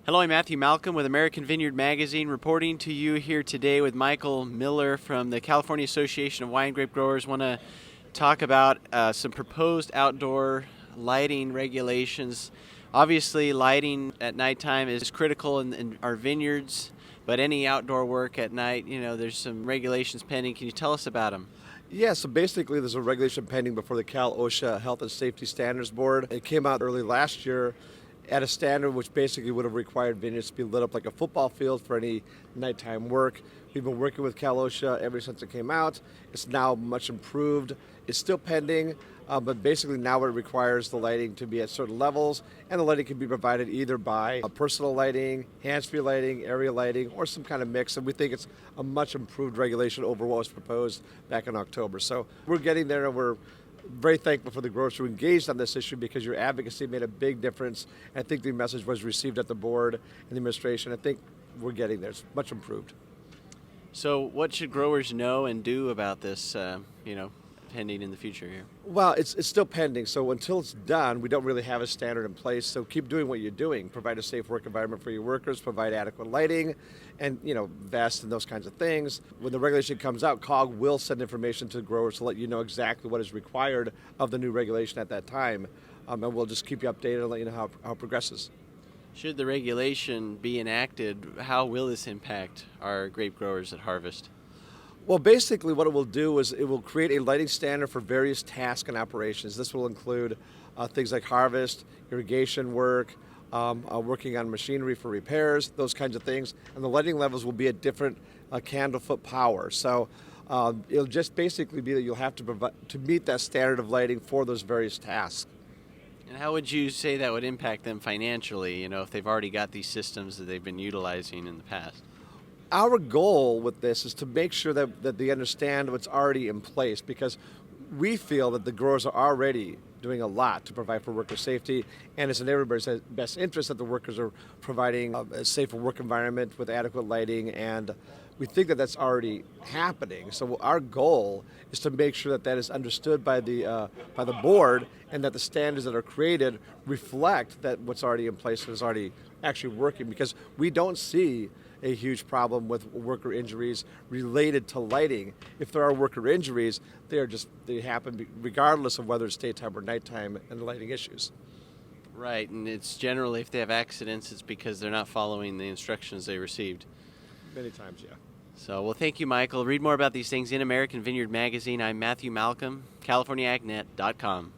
Hello, I'm Matthew Malcolm with American Vineyard Magazine, reporting to you here today with Michael Miiller from the California Association of Winegrape Growers. Want to talk about some proposed outdoor lighting regulations. Obviously, lighting at nighttime is critical in our vineyards, but any outdoor work at night, there's some regulations pending. Can you tell us about them? Yeah, so basically there's a regulation pending before the CalOSHA Health and Safety Standards Board. It came out early last year at a standard which basically would have required vineyards to be lit up like a football field for any nighttime work. We've been working with CalOSHA ever since it came out. It's now much improved. It's still pending, but basically now it requires the lighting to be at certain levels, and the lighting can be provided either by personal lighting, hands-free lighting, area lighting, or some kind of mix. And we think it's a much improved regulation over what was proposed back in October. So we're getting there, and we're very thankful for the growers who engaged on this issue because your advocacy made a big difference. I think the message was received at the board and the administration. I think we're getting there. It's much improved. So what should growers know and do about this, pending in the future here? Well, it's still pending, so until it's done, we don't really have a standard in place. So keep doing what you're doing. Provide a safe work environment for your workers, provide adequate lighting, and vests and those kinds of things. When the regulation comes out, COG will send information to the growers to let you know exactly what is required of the new regulation at that time, and we'll just keep you updated and let you know how it progresses. Should the regulation be enacted, how will this impact our grape growers at harvest? Well, basically what it will do is it will create a lighting standard for various tasks and operations. This will include things like harvest, irrigation work, working on machinery for repairs, those kinds of things. And the lighting levels will be at different candle foot power. So it'll just basically be that you'll have to meet that standard of lighting for those various tasks. And how would you say that would impact them financially, if they've already got these systems that they've been utilizing in the past? Our goal with this is to make sure that they understand what's already in place, because we feel that the growers are already doing a lot to provide for worker safety, and it's in everybody's best interest that the workers are providing a safer work environment with adequate lighting, and we think that that's already happening. So our goal is to make sure that is understood by the board, and that the standards that are created reflect that what's already in place is already actually working, because we don't see a huge problem with worker injuries related to lighting. If there are worker injuries, they happen regardless of whether it's daytime or nighttime and lighting issues. Right, and it's generally, if they have accidents, it's because they're not following the instructions they received. Many times, yeah. So, well, thank you, Michael. Read more about these things in American Vineyard Magazine. I'm Matthew Malcolm, CaliforniaAgNet.com.